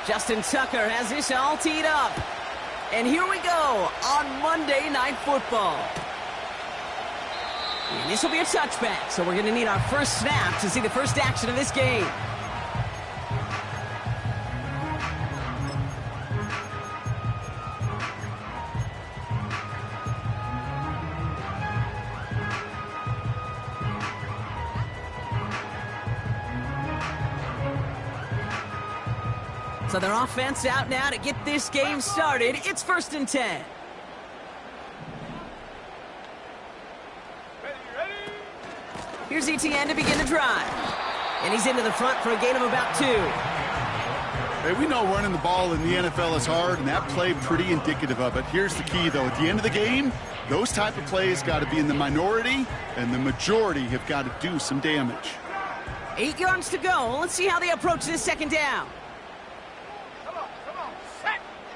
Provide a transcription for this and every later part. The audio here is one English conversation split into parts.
Justin Tucker has this all teed up. And here we go on Monday Night Football. And this will be a touchback, so we're going to need our first snap to see the first action of this game. So their offense out now to get this game started. It's 1st and 10. Here's Etienne to begin the drive. And he's into the front for a gain of about 2. Hey, we know running the ball in the NFL is hard, and that play pretty indicative of it. Here's the key, though. At the end of the game, those type of plays got to be in the minority, and the majority have got to do some damage. 8 yards to go. Let's see how they approach this 2nd down.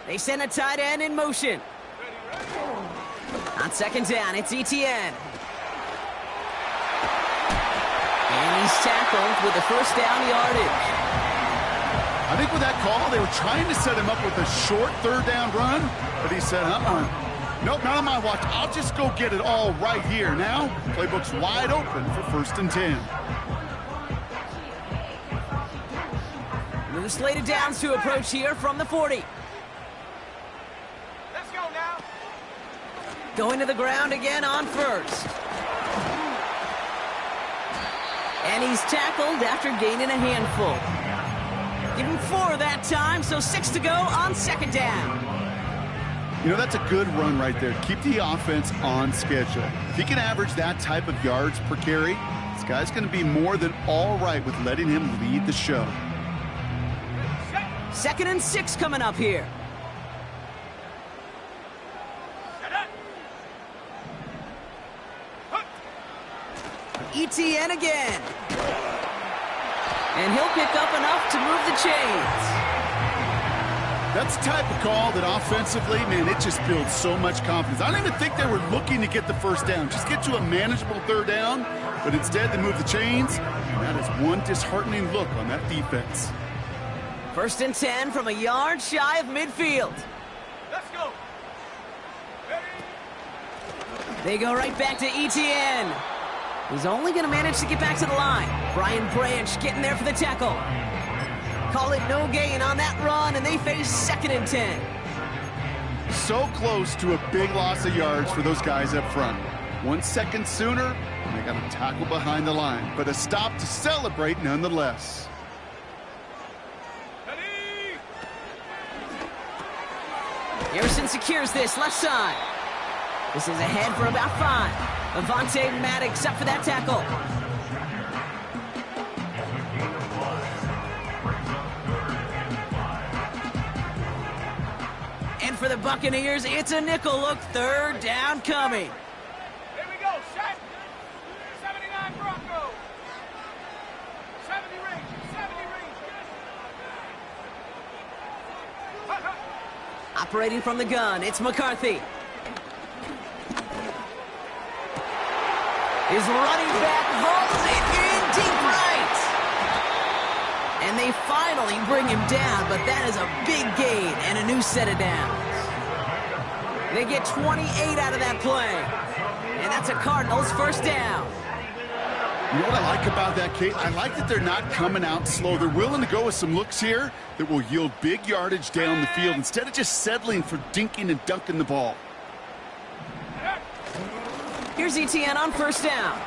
They send a tight end in motion. On 2nd down, it's Etienne. And he's tackled with the first down yardage. I think with that call, they were trying to set him up with a short 3rd down run, but he said, nope, not on my watch. I'll just go get it all right here. Now, playbook's wide open for 1st and 10. New slated downs to approach here from the 40. Going to the ground again on 1st. And he's tackled after gaining a handful. Give him 4 that time, so 6 to go on 2nd down. You know, that's a good run right there. Keep the offense on schedule. If he can average that type of yards per carry, this guy's going to be more than all right with letting him lead the show. 2nd and 6 coming up here. Etienne again. And he'll pick up enough to move the chains. That's the type of call that offensively, man, it just builds so much confidence. I don't even think they were looking to get the 1st down. Just get to a manageable 3rd down, but instead they move the chains. And that is one disheartening look on that defense. 1st and 10 from a yard shy of midfield. Let's go. Ready? They go right back to Etienne. He's only going to manage to get back to the line. Brian Branch getting there for the tackle. Call it no gain on that run, and they face 2nd and 10. So close to a big loss of yards for those guys up front. 1 second sooner, and they got a tackle behind the line. But a stop to celebrate nonetheless. Ready? Harrison secures this left side. This is ahead for about 5. Avonte Maddox up for that tackle. And for the Buccaneers, it's a nickel look. 3rd down coming. Here we go, set. 79 Broncos. 70 range, 70 range. Operating from the gun, it's McCarthy. His running back hauls it in deep right. And they finally bring him down, but that is a big gain and a new set of downs. They get 28 out of that play. And that's a Cardinals 1st down. You know what I like about that, Kate? I like that they're not coming out slow. They're willing to go with some looks here that will yield big yardage down the field instead of just settling for dinking and dunking the ball. Here's Etienne on 1st down.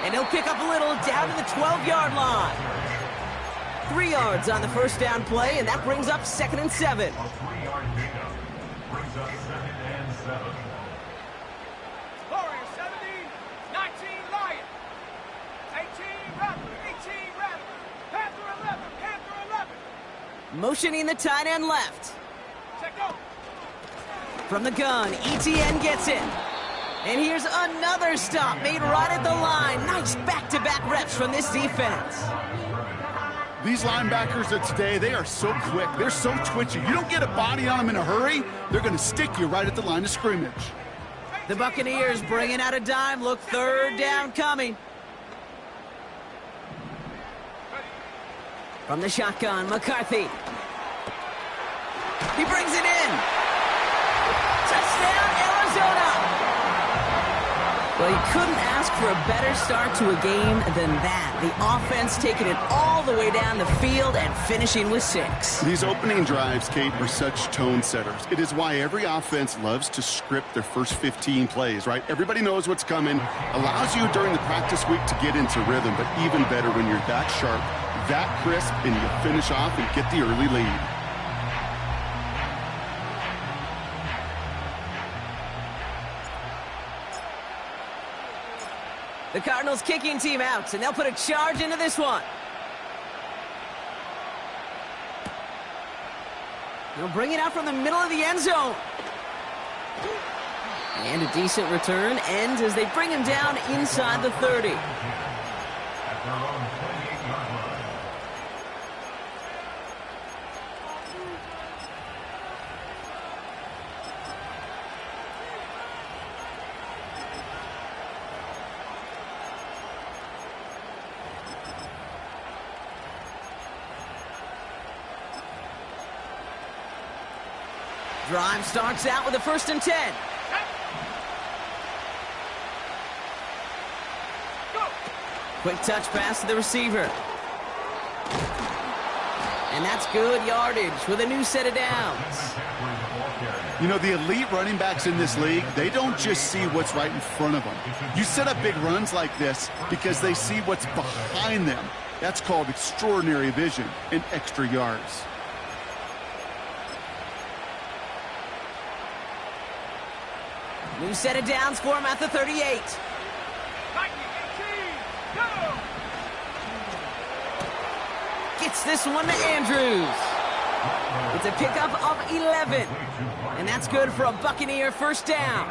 And he'll pick up a little down to the 12-yard line. 3 yards on the 1st down play, and that brings up 2nd and 7. Warriors 70, 19 Lion. 18 Raptor, 18 Raptor. Panther 11, Panther 11. Motioning the tight end left. Check go. From the gun, Etienne gets it. And here's another stop made right at the line. Nice back-to-back reps from this defense. These linebackers of today, they are so quick. They're so twitchy. You don't get a body on them in a hurry, they're going to stick you right at the line of scrimmage. Stay The Buccaneers bringing out a dime. Look, third down coming. From the shotgun, McCarthy. He brings it in. Touchdown, Arizona. Well, you couldn't ask for a better start to a game than that. The offense taking it all the way down the field and finishing with 6. These opening drives, Kate, are such tone setters. It is why every offense loves to script their first 15 plays, right? Everybody knows what's coming. Allows you during the practice week to get into rhythm, but even better when you're that sharp, that crisp, and you finish off and get the early lead. The Cardinals kicking team out, and they'll put a charge into this one. They'll bring it out from the middle of the end zone. And a decent return ends as they bring him down inside the 30. Drive starts out with a 1st and 10. Quick touch pass to the receiver. And that's good yardage with a new set of downs. You know, the elite running backs in this league, they don't just see what's right in front of them. You set up big runs like this because they see what's behind them. That's called extraordinary vision and extra yards. New set of downs for him at the 38. Gets this one to Andrews. It's a pickup of 11. And that's good for a Buccaneer 1st down.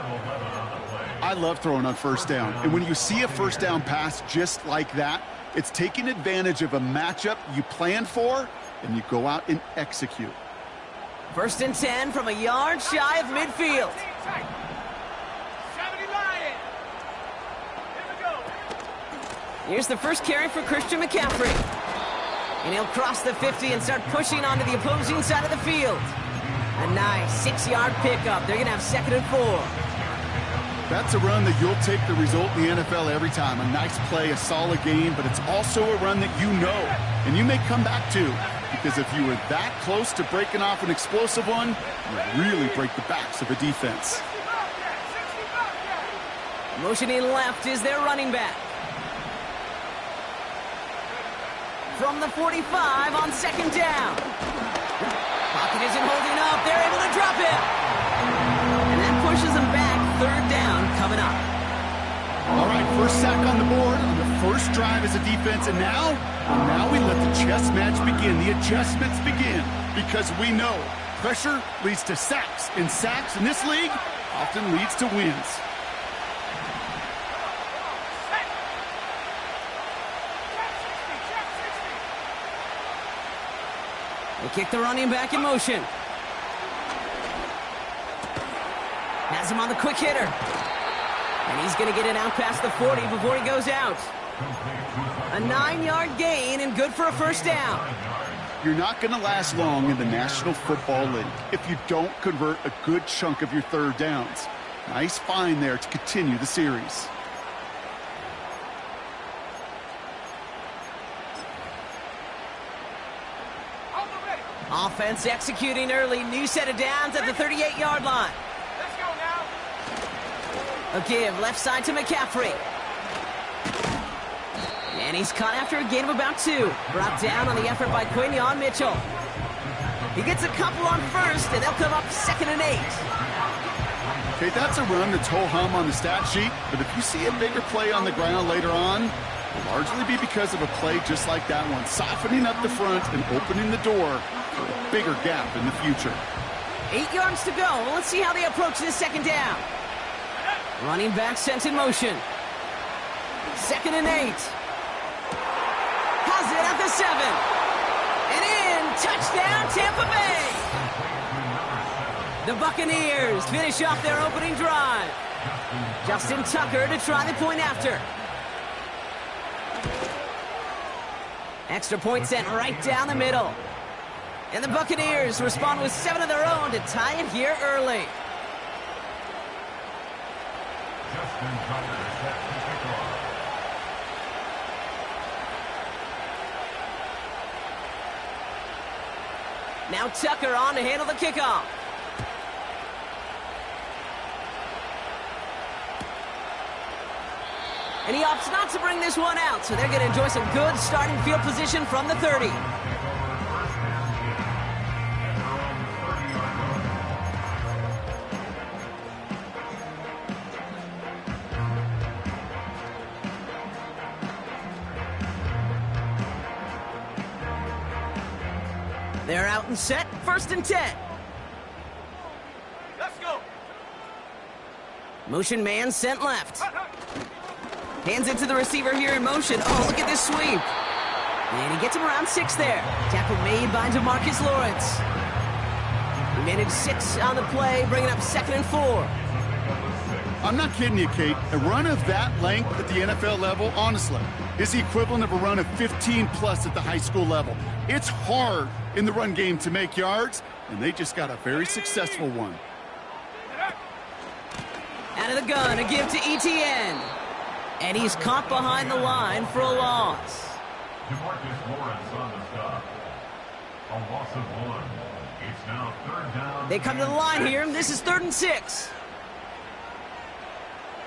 I love throwing on 1st down. And when you see a 1st down pass just like that, it's taking advantage of a matchup you planned for, and you go out and execute. 1st and 10 from a yard shy of midfield. Here's the first carry for Christian McCaffrey. And he'll cross the 50 and start pushing onto the opposing side of the field. A nice 6-yard pickup. They're going to have 2nd and 4. That's a run that you'll take the result in the NFL every time. A nice play, a solid game, but it's also a run that you know and you may come back to. Because if you were that close to breaking off an explosive one, you really break the backs of a defense. Motioning left is their running back. From the 45 on 2nd down. Pocket isn't holding up. They're able to drop it. And that pushes them back. 3rd down coming up. All right, first sack on the board on the first drive as a defense. And now we let the chess match begin. The adjustments begin. Because we know pressure leads to sacks. And sacks in this league often leads to wins. They kick the running back in motion. Has him on the quick hitter. And he's going to get it out past the 40 before he goes out. A 9-yard gain and good for a 1st down. You're not going to last long in the National Football League if you don't convert a good chunk of your 3rd downs. Nice find there to continue the series. Offense executing early. New set of downs at the 38-yard line. Let's go now. A give left side to McCaffrey. And he's caught after a gain of about 2. Brought down on the effort by Quinion Mitchell. He gets a couple on 1st, and they'll come up 2nd and 8. Okay, that's a run that's ho-hum on the stat sheet, but if you see a bigger play on the ground later on, it'll largely be because of a play just like that one, softening up the front and opening the door for a bigger gap in the future. 8 yards to go. Let's see how they approach this 2nd down. Running back sent in motion. 2nd and 8. Has it at the 7. And in. Touchdown, Tampa Bay. The Buccaneers finish off their opening drive. Justin Tucker to try the point after. Extra point sent right down the middle. And the Buccaneers respond with 7 of their own to tie it here early. Now Tucker on to handle the kickoff. And he opts not to bring this one out, so they're going to enjoy some good starting field position from the 30. They're out and set, 1st and 10. Let's go. Motion man sent left. Hands it to the receiver here in motion. Oh, look at this sweep. And he gets him around 6 there. Tackle made by DeMarcus Lawrence. He managed 6 on the play, bringing up 2nd and 4. I'm not kidding you, Kate. A run of that length at the NFL level, honestly, is the equivalent of a run of 15-plus at the high school level. It's hard in the run game to make yards, and they just got a very successful one. Out of the gun, a give to ETN. And he's caught behind the line for a loss. DeMarcus Lawrence on the stop. A loss of 1. It's now 3rd down. They come to the line here. This is 3rd and 6.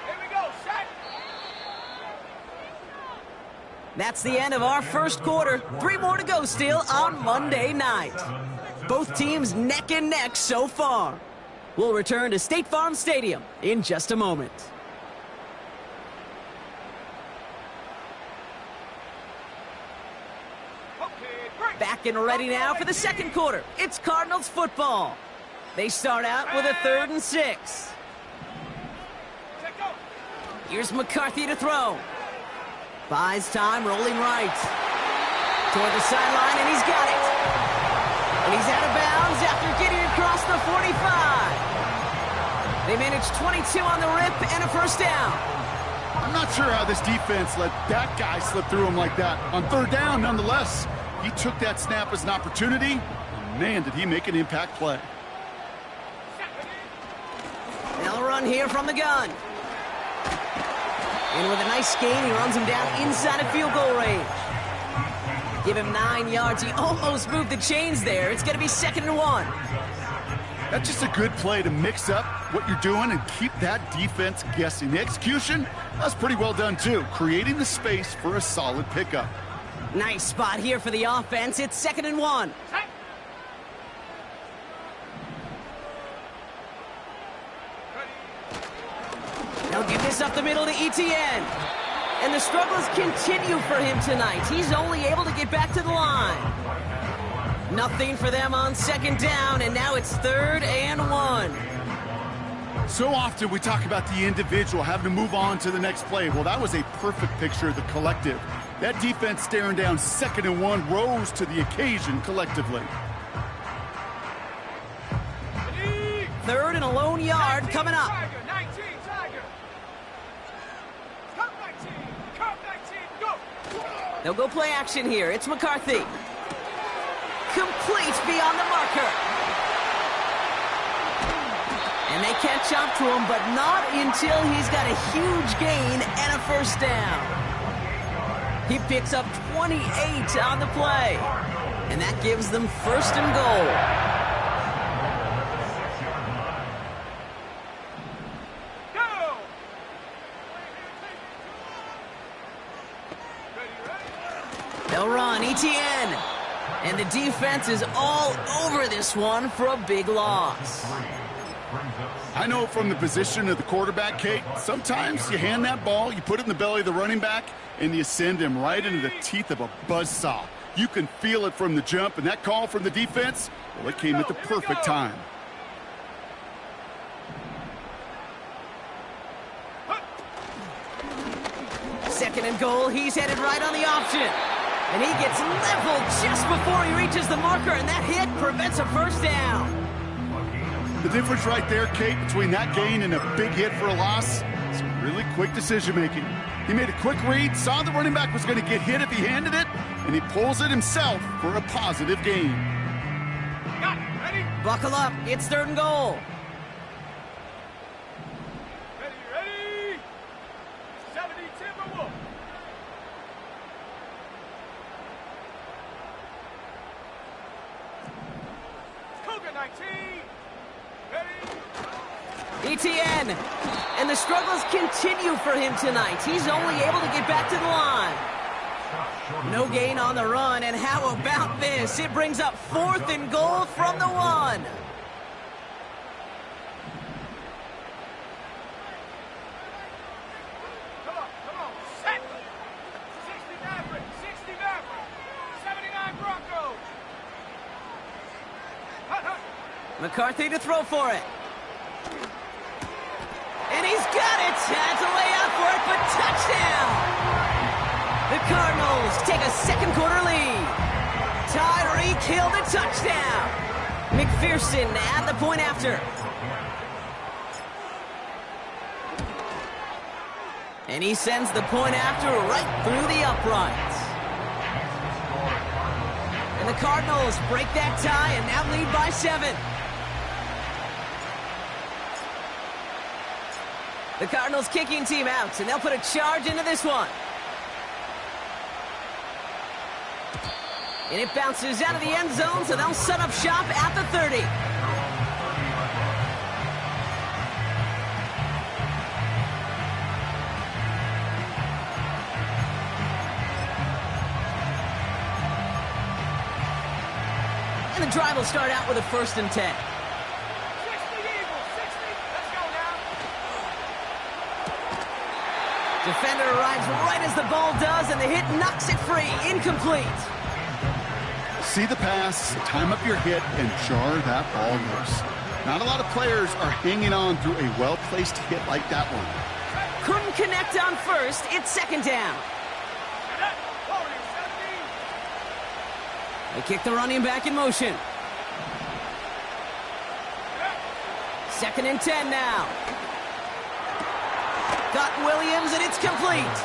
Here we go. Set. That's the end of our 1st quarter. 3 more to go still on Monday night. Both teams neck and neck so far. We'll return to State Farm Stadium in just a moment. Back and ready now for the 2nd quarter. It's Cardinals football. They start out with a 3rd and 6. Here's McCarthy to throw. Buys time, rolling right. Toward the sideline, and he's got it. And he's out of bounds after getting across the 45. They managed 22 on the rip and a 1st down. I'm not sure how this defense let that guy slip through him like that. On 3rd down, nonetheless, he took that snap as an opportunity. And man, did he make an impact play. They'll run here from the gun. And with a nice gain, he runs him down inside of field goal range. Give him 9 yards. He almost moved the chains there. It's going to be 2nd and 1. That's just a good play to mix up what you're doing and keep that defense guessing. The execution, that's pretty well done too, creating the space for a solid pickup. Nice spot here for the offense. It's 2nd and 1. They'll give this up the middle to ETN. And the struggles continue for him tonight. He's only able to get back to the line. Nothing for them on 2nd down, and now it's 3rd and 1. So often we talk about the individual having to move on to the next play. Well, that was a perfect picture of the collective. That defense staring down 2nd and 1 rose to the occasion collectively. 3rd and a lone yard coming up. Tiger, 19, Tiger. Come 19, come 19, go. They'll go play action here. It's McCarthy. Complete beyond the marker. And they catch up to him, but not until he's got a huge gain and a 1st down. He picks up 28 on the play. And that gives them 1st and goal. Go. They'll run, ETN. And the defense is all over this one for a big loss. I know from the position of the quarterback, Kate, sometimes you hand that ball, you put it in the belly of the running back, and you send him right into the teeth of a buzzsaw. You can feel it from the jump, and that call from the defense, well, it came at the perfect time. Second and goal, he's headed right on the option. And he gets leveled just before he reaches the marker, and that hit prevents a 1st down. The difference right there, Kate, between that gain and a big hit for a loss, is really quick decision-making. He made a quick read, saw the running back was going to get hit if he handed it, and he pulls it himself for a positive gain. Got it. Ready? Buckle up. It's 3rd and goal. Ready? 70 Timberwolves. Cougar 19. Ready? ETN. And the struggles continue for him tonight. He's only able to get back to the line. No gain on the run, and how about this? It brings up 4th and goal from the 1. Come on. Set. 60 Mavericks. 60 Mavericks. 79 Broncos. Hut. McCarthy to throw for it. And he's got it. That's a layup for it, but touchdown. The Cardinals take a 2nd quarter lead. Tyreek Hill the touchdown. McPherson at the point after. And he sends the point after right through the uprights. And the Cardinals break that tie and now lead by 7. The Cardinals kicking team out, and they'll put a charge into this one. And it bounces out of the end zone, so they'll set up shop at the 30. And the drive will start out with a 1st and 10. 60 Eagles. 60. Let's go now. Defender arrives right as the ball does, and the hit knocks it free. Incomplete. See the pass, time up your hit, and jar that ball loose. Not a lot of players are hanging on through a well-placed hit like that one. Couldn't connect on 1st. It's 2nd down. They kick the running back in motion. 2nd and 10 now. Got Williams, and it's complete.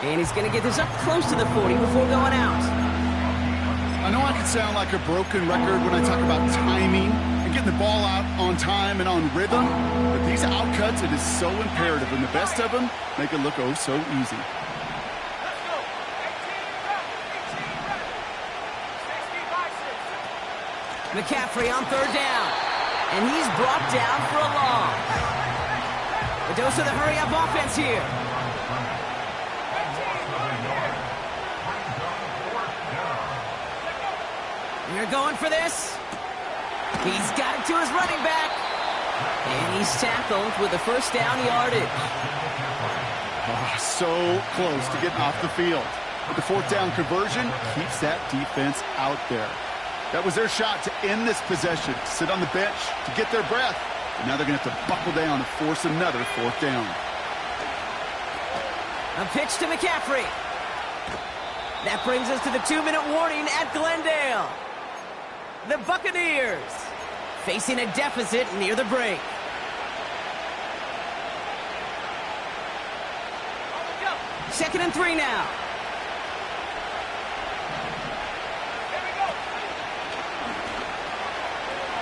And he's going to get this up close to the 40 before going out. I know I can sound like a broken record when I talk about timing and getting the ball out on time and on rhythm, but these outcuts, it is so imperative, and the best of them make it look oh so easy. Let's go. 18 ready. 60 by 6. McCaffrey on 3rd down. And he's brought down for a loss. A dose of the hurry-up offense here. You're going for this. He's got it to his running back. And he's tackled with a 1st down yardage. Oh, so close to getting off the field. But the 4th down conversion keeps that defense out there. That was their shot to end this possession, to sit on the bench, to get their breath. And now they're going to have to buckle down and force another 4th down. A pitch to McCaffrey. That brings us to the 2-minute warning at Glendale. The Buccaneers facing a deficit near the break. Second and 3 now.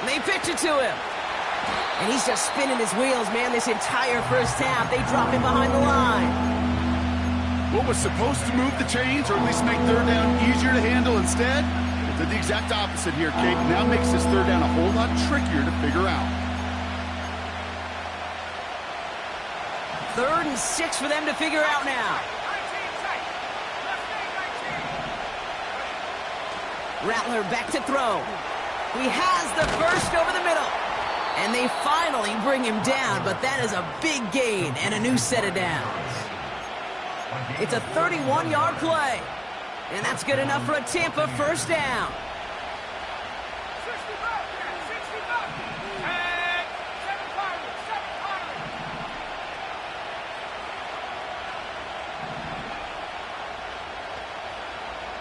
And they pitch it to him. And he's just spinning his wheels, man, this entire 1st half. They drop him behind the line. What was supposed to move the chains, or at least make 3rd down easier to handle instead, it did the exact opposite here, Kate. Now makes this 3rd down a whole lot trickier to figure out. 3rd and 6 for them to figure out now. Rattler back to throw. He has the 1st over the middle. And they finally bring him down, but that is a big gain and a new set of downs. It's a 31-yard play. And that's good enough for a Tampa 1st down. 65, 65. And 7 Pirates, 7 Pirates.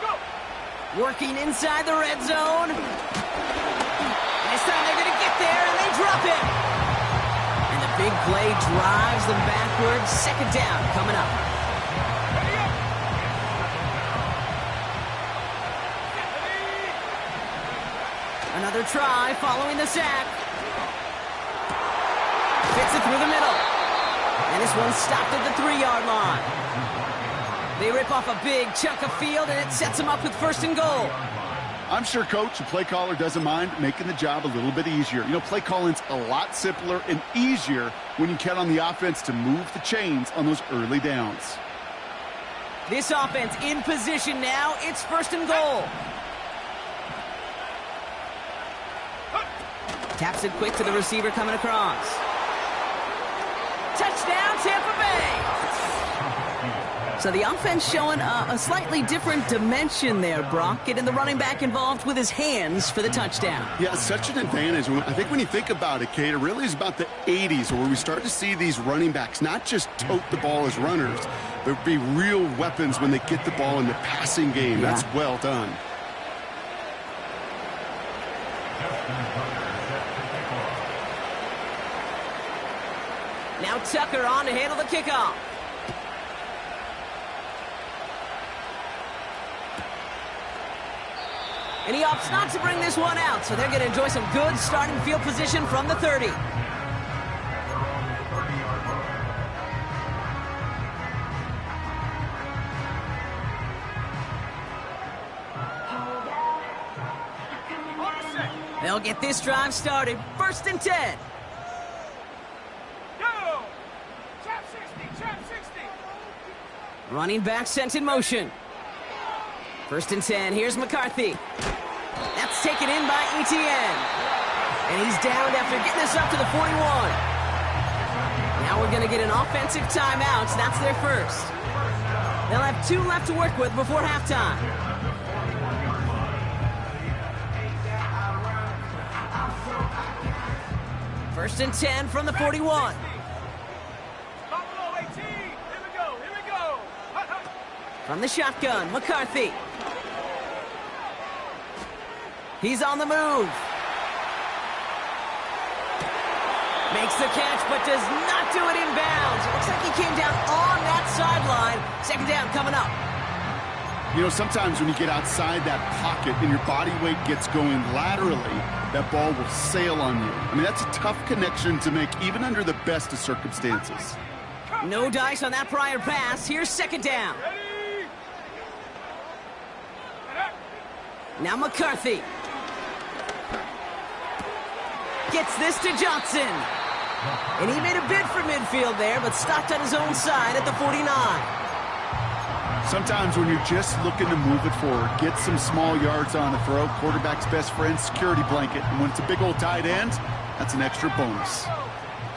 Go! Working inside the red zone. And this time they're going to get there, and they drop it. play drives them backwards. Second down coming up. Another try following the sack. Fits it through the middle. And this one stopped at the 3-yard line. They rip off a big chunk of field, and it sets them up with first and goal. I'm sure Coach, the play caller, doesn't mind making the job a little bit easier. You know, play calling's a lot simpler and easier when you count on the offense to move the chains on those early downs. This offense in position now. It's first and goal. Taps it quick to the receiver coming across. Touchdown, Tampa Bay! So the offense showing a slightly different dimension there, Brock. Getting the running back involved with his hands for the touchdown. Yeah, such an advantage. I think when you think about it, Kate, it really is about the 80s where we start to see these running backs not just tote the ball as runners, but be real weapons when they get the ball in the passing game. Yeah. That's well done. Now Tucker on to handle the kickoff. And he opts not to bring this one out, so they're going to enjoy some good starting field position from the 30. They'll get this drive started. First and 10. Go! Trap 60, trap 60. Running back sent in motion. First and 10. Here's McCarthy. That's taken in by Etienne. And he's downed after getting this up to the 41. Now we're going to get an offensive timeout. So that's their first. They'll have 2 left to work with before halftime. First and 10 from the 41. From the shotgun, McCarthy. He's on the move. Makes the catch, but does not do it in bounds. It looks like he came down on that sideline. Second down coming up. You know, sometimes when you get outside that pocket and your body weight gets going laterally, that ball will sail on you. I mean, that's a tough connection to make, even under the best of circumstances. No dice on that prior pass. Here's second down. Now McCarthy. Gets this to Johnson. And he made a bid for midfield there, but stopped on his own side at the 49. Sometimes when you're just looking to move it forward, get some small yards on the throw, quarterback's best friend, security blanket. And when it's a big old tight end, that's an extra bonus.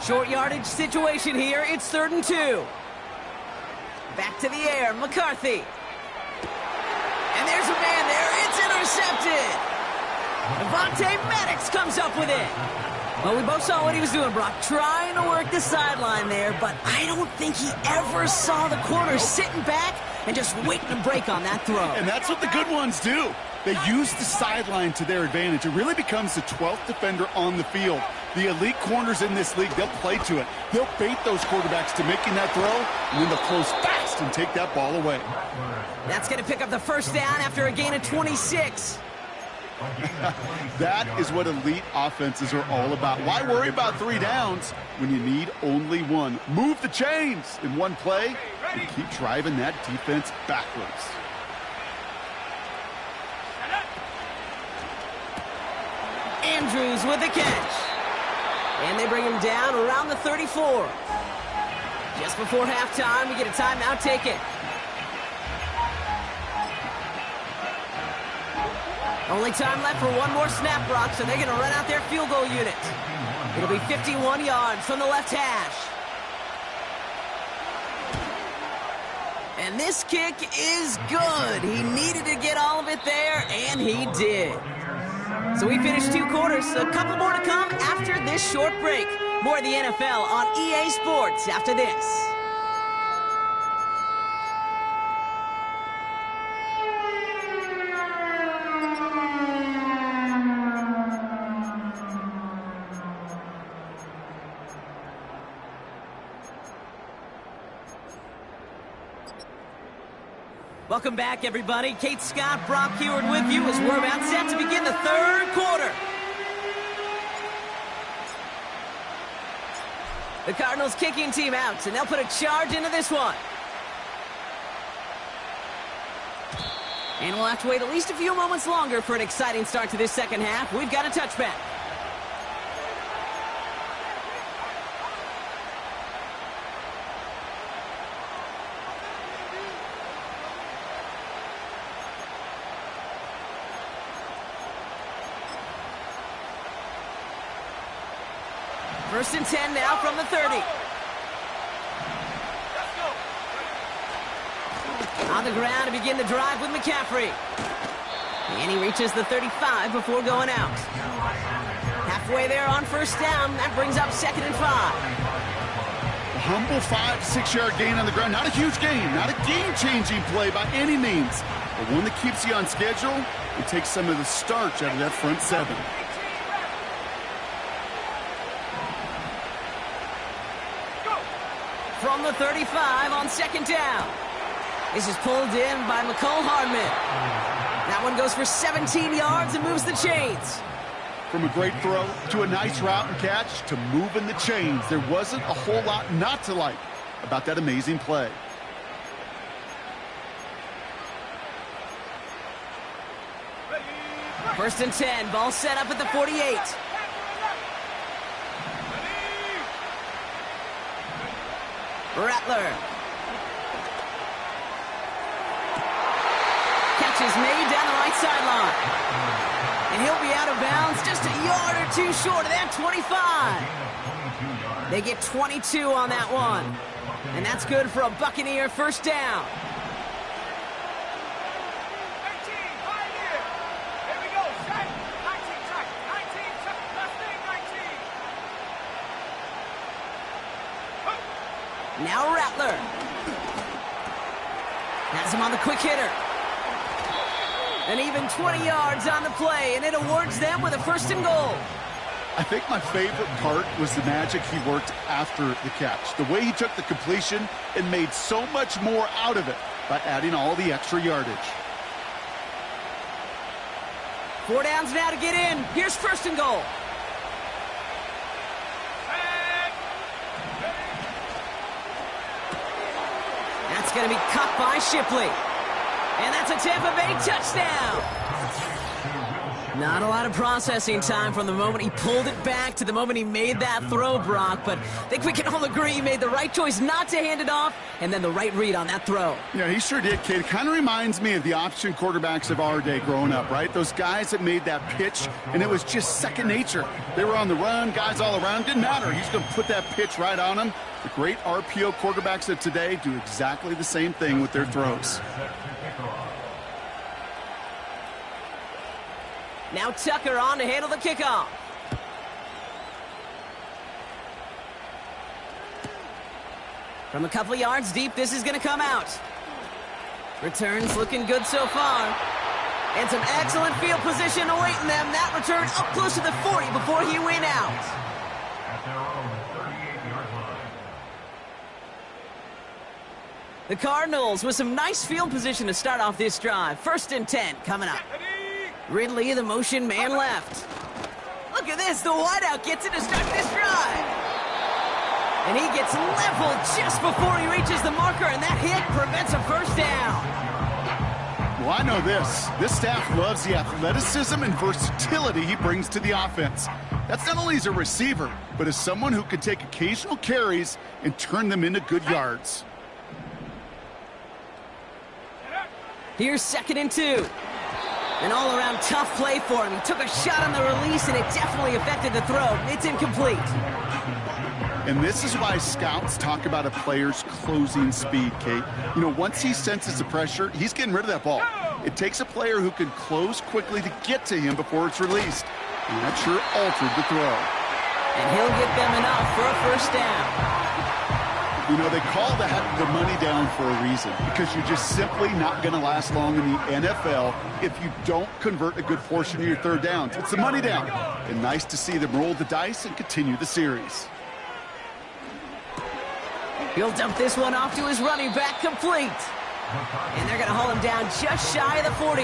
Short yardage situation here. It's 3rd and 2. Back to the air, McCarthy. And there's a man there. It's intercepted. Devontae Maddox comes up with it. Well, we both saw what he was doing, Brock, trying to work the sideline there, but I don't think he ever saw the corner sitting back and just waiting to break on that throw. And that's what the good ones do. They use the sideline to their advantage. It really becomes the 12th defender on the field. The elite corners in this league, they'll play to it. They'll bait those quarterbacks to making that throw, and then they'll close fast and take that ball away. That's going to pick up the first down after a gain of 26. That is what elite offenses are all about. Why worry about 3 downs when you need only 1? Move the chains in one play and keep driving that defense backwards. Andrews with the catch. And they bring him down around the 34. Just before halftime, we get a timeout taken. Only time left for one more snap, Brock, so they're going to run out their field goal unit. It'll be 51 yards from the left hash. And this kick is good. He needed to get all of it there, and he did. So we finished 2 quarters. A couple more to come after this short break. More of the NFL on EA Sports after this. Welcome back, everybody. Kate Scott, Brock Heward with you as we're about set to begin the third quarter. The Cardinals kicking team out, and they'll put a charge into this one. And we'll have to wait at least a few moments longer for an exciting start to this second half. We've got a touchback. First and 10 now from the 30. On the ground to begin the drive with McCaffrey. And he reaches the 35 before going out. Halfway there on first down. That brings up 2nd and 5. A humble 5-6 yard gain on the ground. Not a huge gain. Not a game-changing play by any means. But one that keeps you on schedule and takes some of the starch out of that front 7. From the 35 on 2nd down. This is pulled in by McCole Hardman. That one goes for 17 yards and moves the chains. From a great throw to a nice route and catch to moving the chains. There wasn't a whole lot not to like about that amazing play. First and 10. Ball set up at the 48. Rattler. Catch is made down the right sideline. And he'll be out of bounds just a yard or two short of that 25. They get 22 on that one. And that's good for a Buccaneer first down. 19, right here. Here we go. 19, 19, last thing, 19. Now Rattler. Has him on the quick hitter. And even 20 yards on the play, and it awards them with a first and goal. I think my favorite part was the magic he worked after the catch. The way he took the completion and made so much more out of it by adding all the extra yardage. 4 downs now to get in. Here's first and goal. That's going to be caught by Shipley. And that's a Tampa Bay touchdown. Not a lot of processing time from the moment he pulled it back to the moment he made that throw, Brock. But I think we can all agree he made the right choice not to hand it off, and then the right read on that throw. Yeah, he sure did, Kate. It kind of reminds me of the option quarterbacks of our day growing up, right? Those guys that made that pitch, and it was just second nature. They were on the run, guys all around. Didn't matter. He's going to put that pitch right on them. The great RPO quarterbacks of today do exactly the same thing with their throws. Now Tucker on to handle the kickoff. From a couple of yards deep, this is going to come out. Returns looking good so far. And some excellent field position awaiting them. That return up close to the 40 before he went out. At their own 38-yard line. The Cardinals with some nice field position to start off this drive. First and 10 coming up. Ridley, the motion man left. Look at this. The wideout gets it to start this drive. And he gets leveled just before he reaches the marker, and that hit prevents a first down. Well, I know this. This staff loves the athleticism and versatility he brings to the offense. That's not only as a receiver, but as someone who can take occasional carries and turn them into good yards. Here's 2nd and 2. An all-around tough play for him. He took a shot on the release, and it definitely affected the throw. It's incomplete. And this is why scouts talk about a player's closing speed, Kate. You know, once he senses the pressure, he's getting rid of that ball. It takes a player who can close quickly to get to him before it's released. And that sure altered the throw. And he'll get them enough for a first down. You know, they call that the money down for a reason, because you're just simply not going to last long in the NFL if you don't convert a good portion of your third downs. It's the money down. And nice to see them roll the dice and continue the series. He'll dump this one off to his running back, complete. And they're going to haul him down just shy of the 40.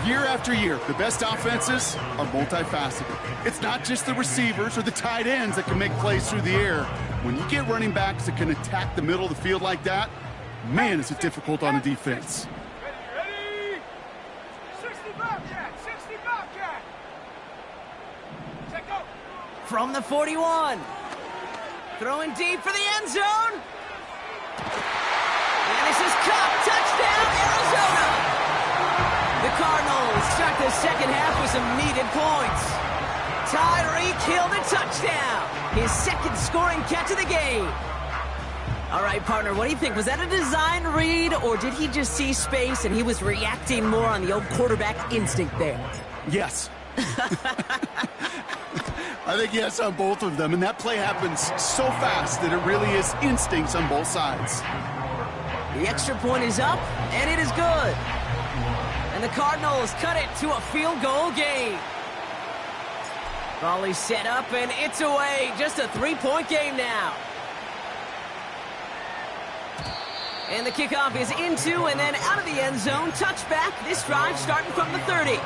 Year after year, the best offenses are multifaceted. It's not just the receivers or the tight ends that can make plays through the air. When you get running backs that can attack the middle of the field like that, man, is it difficult on the defense. Ready? 60 Bobcat! 60 Bobcat! Check go! From the 41. Throwing deep for the end zone. And this is caught. Touchdown, Arizona. The Cardinals start the second half with some needed points. Tyreek Hill the touchdown. His second scoring catch of the game. All right, partner, what do you think? Was that a design read, or did he just see space and he was reacting more on the old quarterback instinct there? Yes. I think yes on both of them, and that play happens so fast that it really is instincts on both sides. The extra point is up, and it is good. And the Cardinals cut it to a field goal game. Volley set up, and it's away. Just a three-point game now. And the kickoff is into and then out of the end zone. Touchback. This drive starting from the 30.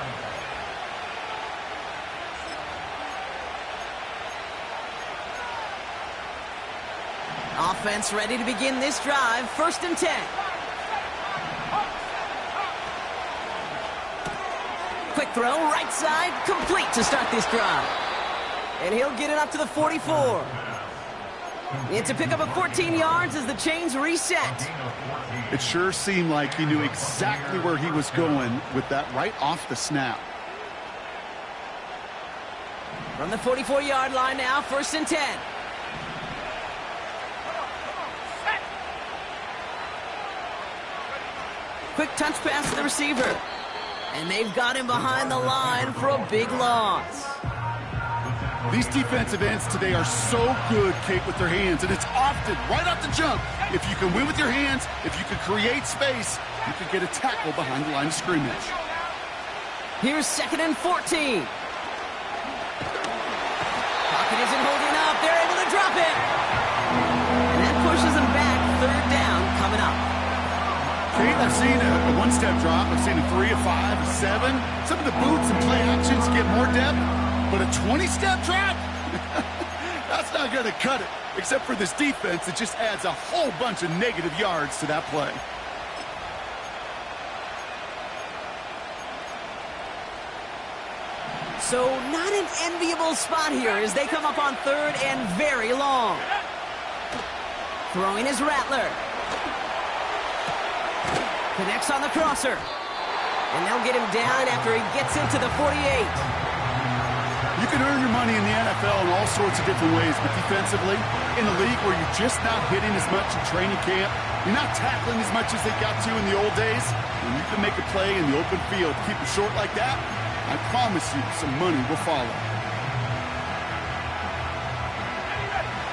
Offense ready to begin this drive. 1st and 10. Quick throw, right side, complete to start this drive. And he'll get it up to the 44. It's a pickup of 14 yards as the chains reset. It sure seemed like he knew exactly where he was going with that right off the snap. From the 44-yard line now, 1st and 10. Quick touch pass to the receiver. And they've got him behind the line for a big loss. These defensive ends today are so good, Kate, with their hands, and it's often right off the jump. If you can win with your hands, if you can create space, you can get a tackle behind the line of scrimmage. Here's 2nd and 14. Pocket isn't holding up. They're able to drop it. And that pushes them back. 3rd down coming up. Kate, I've seen a one-step drop. I've seen a 3, a 5, a 7. Some of the boots and play actions get more depth, but a 20-step drop? That's not going to cut it. Except for this defense, it just adds a whole bunch of negative yards to that play. So not an enviable spot here as they come up on 3rd and very long. Throwing his Rattler. Connects on the crosser. And they'll get him down after he gets into the 48. You can earn your money in the NFL in all sorts of different ways, but defensively, in a league where you're just not hitting as much in training camp, you're not tackling as much as they got to in the old days, when you can make a play in the open field, keep it short like that, I promise you some money will follow.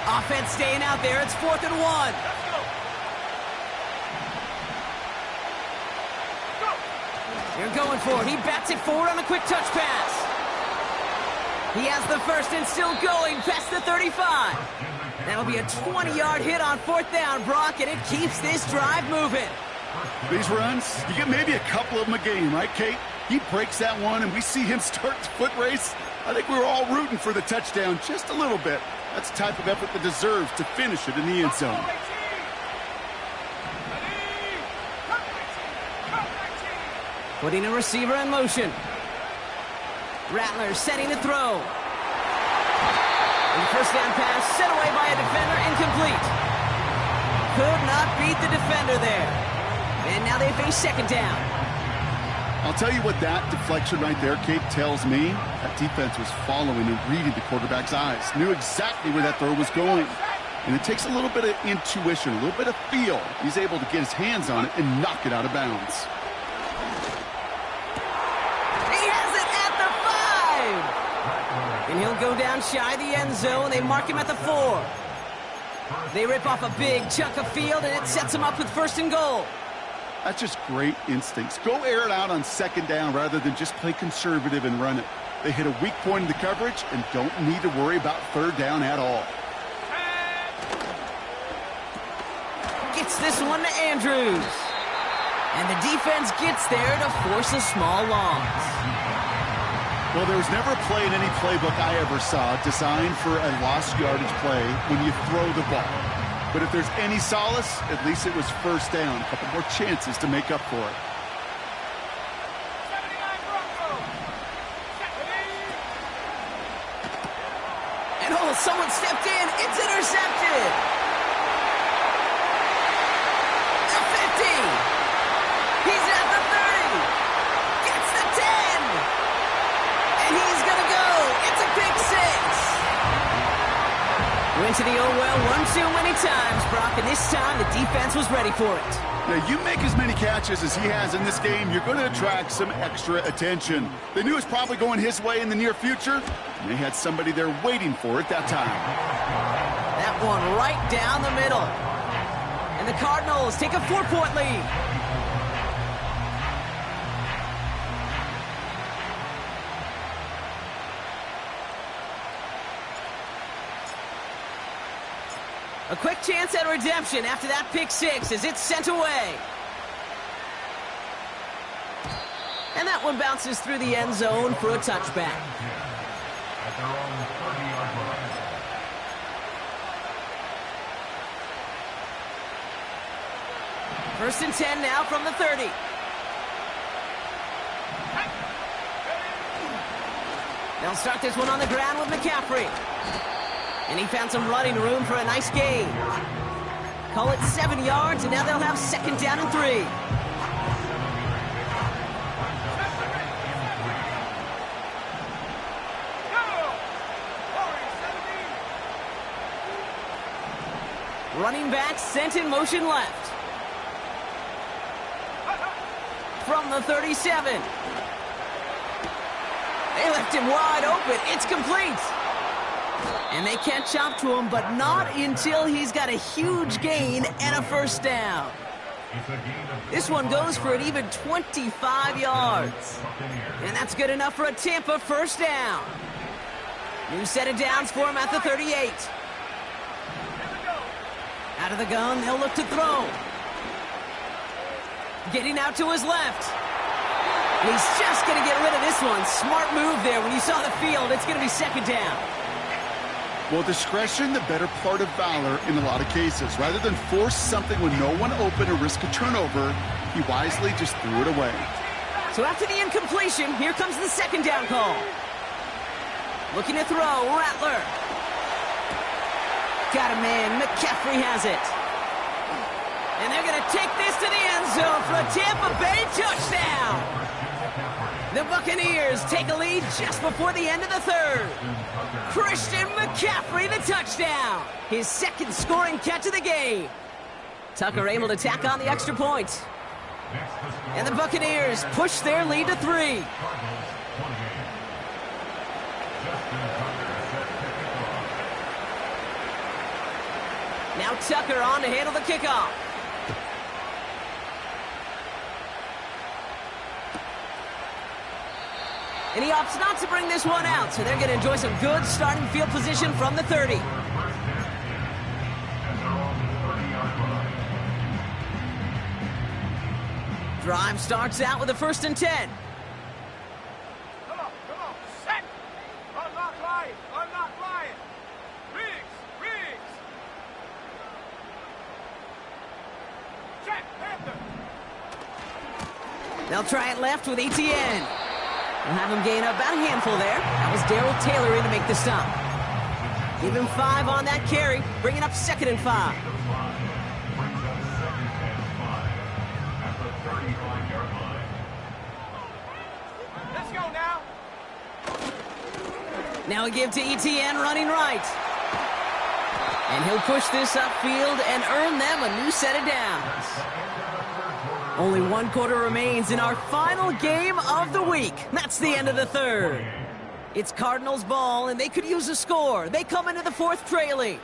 Offense staying out there. It's 4th and 1. They're going for it. He bats it forward on a quick touch pass. He has the 1st and still going past the 35. That'll be a 20-yard hit on 4th down, Brock, and it keeps this drive moving. These runs, you get maybe a couple of them a game, right, Kate? He breaks that one, and we see him start the foot race. I think we were all rooting for the touchdown just a little bit. That's the type of effort that deserves to finish it in the end zone. Putting a receiver in motion. Rattler setting to throw. And the 1st down pass set away by a defender, incomplete. Could not beat the defender there. And now they face 2nd down. I'll tell you what that deflection right there, Kate, tells me. That defense was following and reading the quarterback's eyes. Knew exactly where that throw was going. And it takes a little bit of intuition, a little bit of feel. He's able to get his hands on it and knock it out of bounds. And he'll go down shy of the end zone. They mark him at the 4. They rip off a big chunk of field, and it sets him up with 1st and goal. That's just great instincts. Go air it out on 2nd down rather than just play conservative and run it. They hit a weak point in the coverage and don't need to worry about 3rd down at all. Gets this one to Andrews. And the defense gets there to force a small loss. Well, there was never a play in any playbook I ever saw designed for a lost yardage play when you throw the ball. But if there's any solace, at least it was first down. A couple more chances to make up for it. 79 Broncos. And oh, someone stepped in. It's intercepted. The 50. He's at the 30. Gets the 10. And he's going to go. It's a pick six. Went to the oh well one too many times, Brock, and this time the defense was ready for it. Now, you make as many catches as he has in this game, you're going to attract some extra attention. They knew it was probably going his way in the near future, and they had somebody there waiting for it that time. That one right down the middle. And the Cardinals take a 4-point lead. A quick chance at redemption after that pick six as it's sent away. And that one bounces through the end zone for a touchback. At their own 30-yard line. First and 10 now from the 30. They'll start this one on the ground with McCaffrey. And he found some running room for a nice gain. Call it 7 yards, and now they'll have second down and 3. Running back sent in motion left. From the 37. They left him wide open. It's complete. And they can't chop to him, but not until he's got a huge gain and a first down. This one goes for an even 25 yards. And that's good enough for a Tampa first down. New set of downs for him at the 38. Out of the gun, they'll look to throw. Getting out to his left. And he's just going to get rid of this one. Smart move there. When you saw the field, it's going to be second down. Well, discretion, the better part of valor in a lot of cases. Rather than force something with no one open or risk a turnover, he wisely just threw it away. So after the incompletion, here comes the second down call. Looking to throw, Rattler. Got a man, McCaffrey has it. And they're going to take this to the end zone for a Tampa Bay touchdown. The Buccaneers take a lead just before the end of the third. Christian McCaffrey, the touchdown. His second scoring catch of the game. Tucker able to tack on the extra point. And the Buccaneers push their lead to 3. Now Tucker on to handle the kickoff. And he opts not to bring this one out, so they're going to enjoy some good starting field position from the 30. Drive starts out with a 1st and 10. Come on, set. Unlock Lion, unlock Lion. Riggs. Check, Panther. They'll try it left with Etienne. They'll have him gain up about a handful there. That was Darryl Taylor in to make the stop. Give him 5 on that carry, bringing up 2nd and 5. Let's go now. Now a give to Etienne running right. And he'll push this upfield and earn them a new set of downs. Only 1 quarter remains in our final game of the week. That's the end of the third. It's Cardinals ball, and they could use a score. They come into the 4th trailing.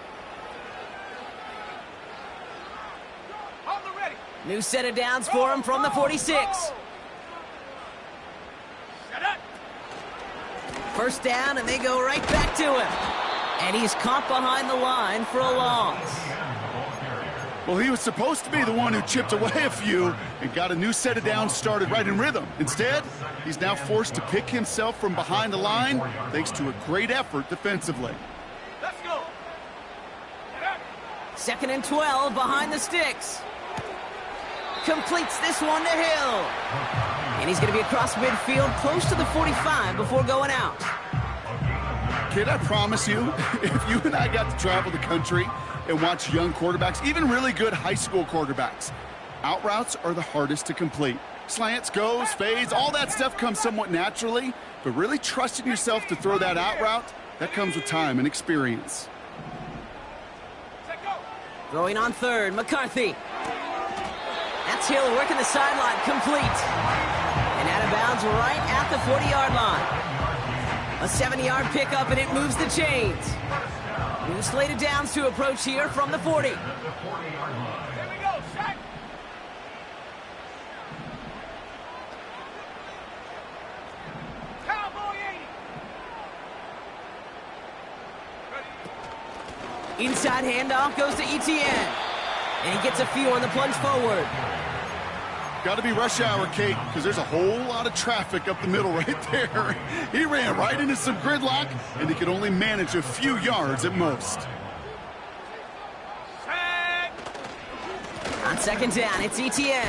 On the ready. New set of downs for him from the 46. Set up. First down, and they go right back to him. And he's caught behind the line for a loss. Well, he was supposed to be the one who chipped away a few and got a new set of downs started right in rhythm. Instead, he's now forced to pick himself from behind the line thanks to a great effort defensively. Let's go. 2nd and 12 behind the sticks. Completes this one to Hill. And he's going to be across midfield close to the 45 before going out. Kid, I promise you, if you and I got to travel the country and watch young quarterbacks, even really good high school quarterbacks, out routes are the hardest to complete. Slants, goes, fades, all that stuff comes somewhat naturally, but really trusting yourself to throw that out route, that comes with time and experience. Throwing on 3rd, McCarthy. That's Hill working the sideline, complete. And out of bounds right at the 40-yard line. A 70-yard pickup, and it moves the chains. New slated downs to approach here from the 40. Here we go, set. Cowboy 80. Inside handoff goes to Etienne. And he gets a few on the plunge forward. Got to be rush hour, Kate, because there's a whole lot of traffic up the middle right there. He ran right into some gridlock, and he could only manage a few yards at most. Set. On 2nd down, it's Etienne.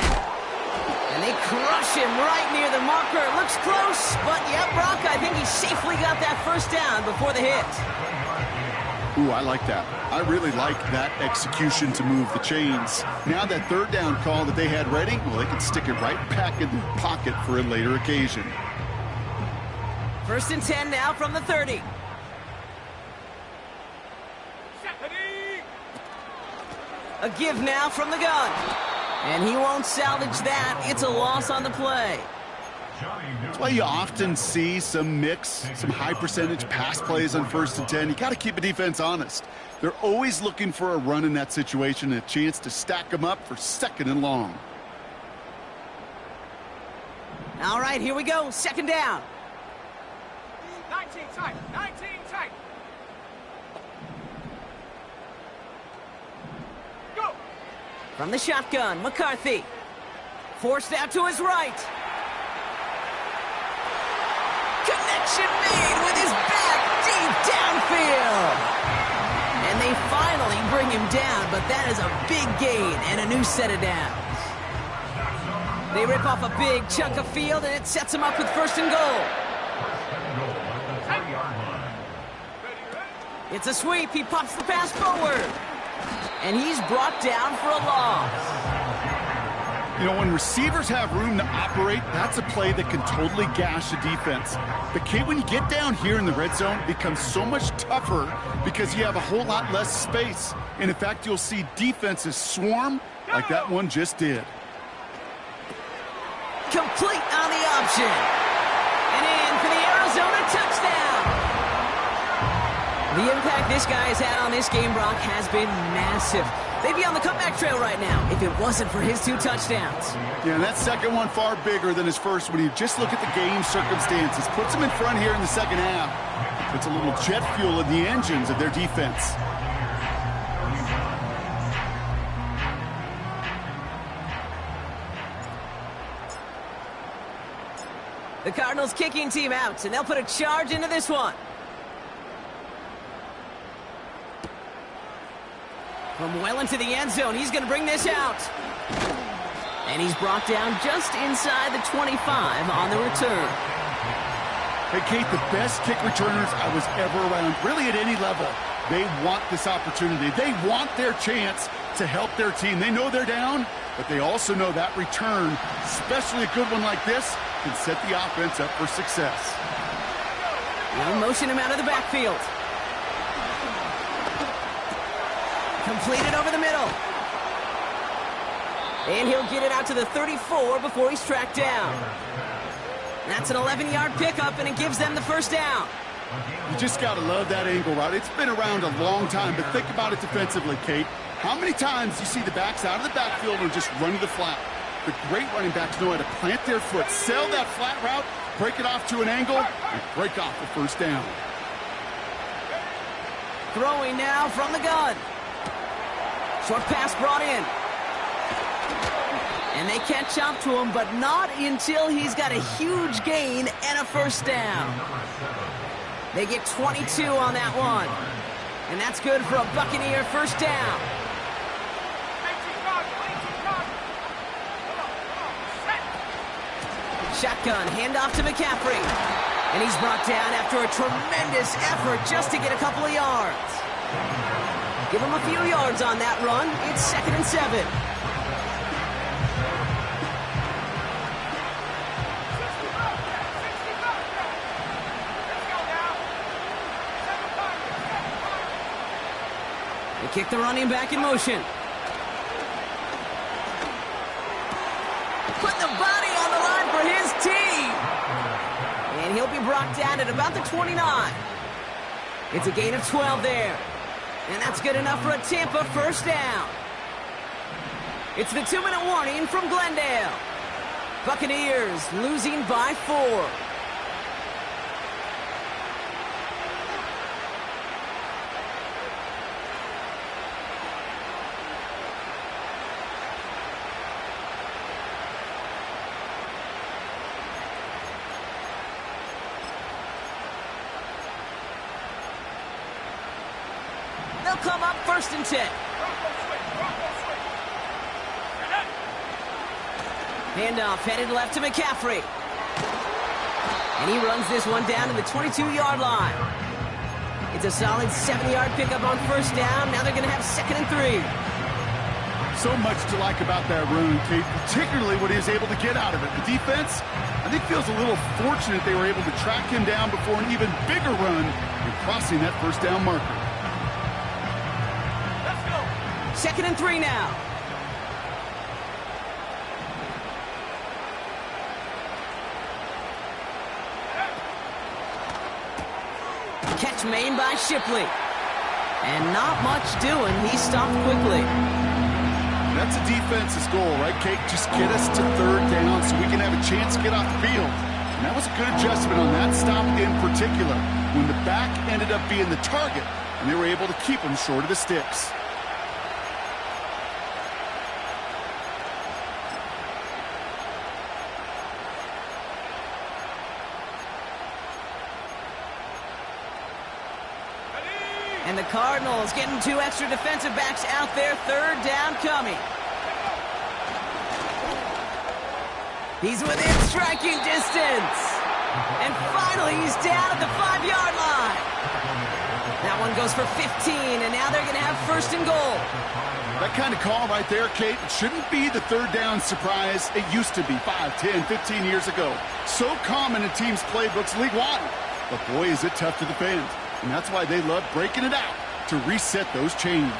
And they crush him right near the marker. Looks close, but yep, Brock, I think he safely got that 1st down before the hit. Ooh, I like that. I really like that execution to move the chains. Now that 3rd down call that they had ready, well, they can stick it right back in the pocket for a later occasion. 1st and 10 now from the 30. A give now from the gun. And he won't salvage that. It's a loss on the play. That's why you often see some mix, some high percentage pass plays on 1st and 10. You got to keep a defense honest. They're always looking for a run in that situation and a chance to stack them up for 2nd and long. All right, here we go. 2nd down. 19 tight. 19 tight. Go. From the shotgun, McCarthy. Forced out to his right. Connection made with his back deep downfield. And they finally bring him down, but that is a big gain and a new set of downs. They rip off a big chunk of field, and it sets him up with 1st and goal. It's a sweep. He pops the pass forward. And he's brought down for a loss. You know, when receivers have room to operate, that's a play that can totally gash a defense. But, Kate, when you get down here in the red zone, it becomes so much tougher because you have a whole lot less space. And, in fact, you'll see defenses swarm like that one just did. Complete on the option. And in for the Arizona touchdown. The impact this guy has had on this game, Brock, has been massive. They'd be on the comeback trail right now if it wasn't for his 2 touchdowns. Yeah, and that 2nd one far bigger than his 1st when you just look at the game circumstances. Puts them in front here in the 2nd half. Puts a little jet fuel in the engines of their defense. The Cardinals kicking team out, and they'll put a charge into this one. From well into the end zone, he's going to bring this out. And he's brought down just inside the 25 on the return. Hey, Kate, the best kick returners I was ever around, really at any level, they want this opportunity. They want their chance to help their team. They know they're down, but they also know that return, especially a good one like this, can set the offense up for success. They'll motion him out of the backfield. Completed over the middle. And he'll get it out to the 34 before he's tracked down. That's an 11-yard pickup, and it gives them the 1st down. You just got to love that angle route. It's been around a long time, but think about it defensively, Kate. How many times you see the backs out of the backfield and just run to the flat? The great running backs know how to plant their foot, sell that flat route, break it off to an angle, and break off the 1st down. Throwing now from the gun. Short pass brought in. And they catch up to him, but not until he's got a huge gain and a first down. They get 22 on that one. And that's good for a Buccaneer first down. Shotgun, handoff to McCaffrey. And he's brought down after a tremendous effort just to get a couple of yards. Give him a few yards on that run. It's 2nd and 7. They kick the running back in motion. Put the body on the line for his team. And he'll be brought down at about the 29. It's a gain of 12 there. And that's good enough for a Tampa first down. It's the 2-minute warning from Glendale. Buccaneers losing by 4. They'll come up 1st and 10. Handoff headed left to McCaffrey. And he runs this one down to the 22-yard line. It's a solid 7-yard pickup on first down. Now they're going to have 2nd and 3. So much to like about that run, Kate, particularly what he was able to get out of it. The defense, I think, feels a little fortunate they were able to track him down before an even bigger run and crossing that first down marker. 2nd and 3 now. Catch made by Shipley. And not much doing. He stopped quickly. That's a defense's goal, right, Kate? Just get us to 3rd down so we can have a chance to get off the field. And that was a good adjustment on that stop in particular, when the back ended up being the target, and they were able to keep him short of the sticks. And the Cardinals getting 2 extra defensive backs out there. 3rd down coming. He's within striking distance. And finally, he's down at the 5-yard line. That one goes for 15, and now they're going to have 1st and goal. That kind of call right there, Kate, it shouldn't be the 3rd down surprise it used to be 5, 10, 15 years ago. So common in teams' playbooks league-wide. But boy, is it tough to defend. And that's why they love breaking it out to reset those chains.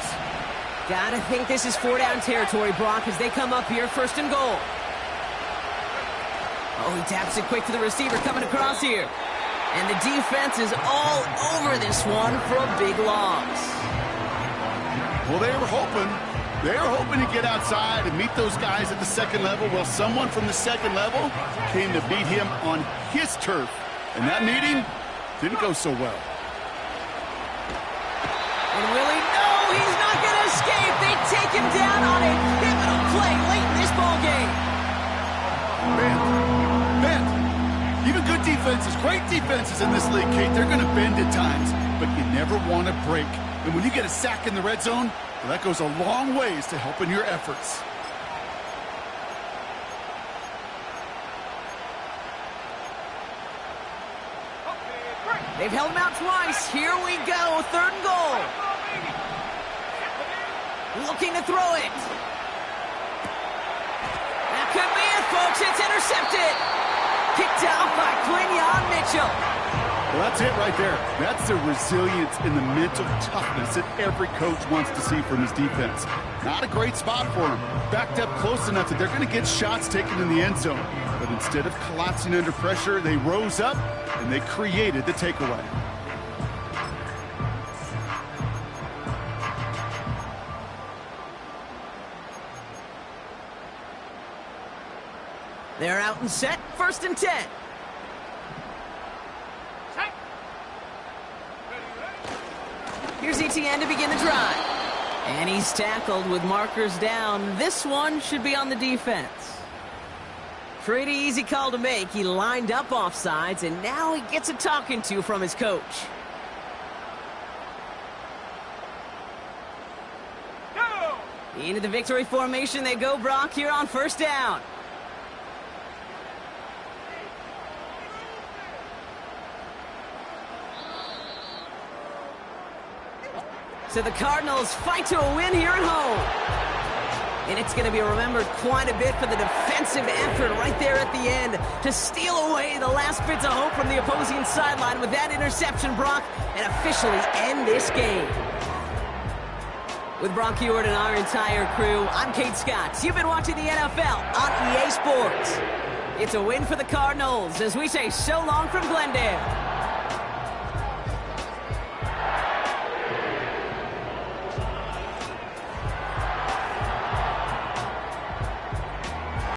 Gotta think this is 4-down territory, Brock, as they come up here 1st and goal. Oh, he taps it quick to the receiver coming across here. And the defense is all over this one for a big loss. Well, they were hoping to get outside and meet those guys at the 2nd level. Well, someone from the 2nd level came to beat him on his turf. And that meeting didn't go so well. And Willie, no, he's not going to escape. They take him down on a pivotal play late in this ball game. Man, even good defenses, great defenses in this league, Kate, they're going to bend at times, but you never want to break. And when you get a sack in the red zone, well, that goes a long ways to helping your efforts. They've held him out twice. Here we go, 3rd and goal. Looking to throw it. That could be it, folks. It's intercepted. Kicked out by Quinyon Mitchell. Well, that's it right there. That's the resilience and the mental toughness that every coach wants to see from his defense. Not a great spot for him. Backed up close enough that they're going to get shots taken in the end zone. But instead of collapsing under pressure, they rose up and they created the takeaway. They're out and set. 1st and 10. Here's ETN to begin the drive. And he's tackled with markers down. This one should be on the defense. Pretty easy call to make. He lined up offsides, and now he gets a talking to from his coach. Into the victory formation they go, Brock, here on first down. So the Cardinals fight to a win here at home. And it's going to be remembered quite a bit for the defensive effort right there at the end to steal away the last bits of hope from the opposing sideline with that interception, Brock, and officially end this game. With Brock Heward and our entire crew, I'm Kate Scott. You've been watching the NFL on EA Sports. It's a win for the Cardinals as we say so long from Glendale.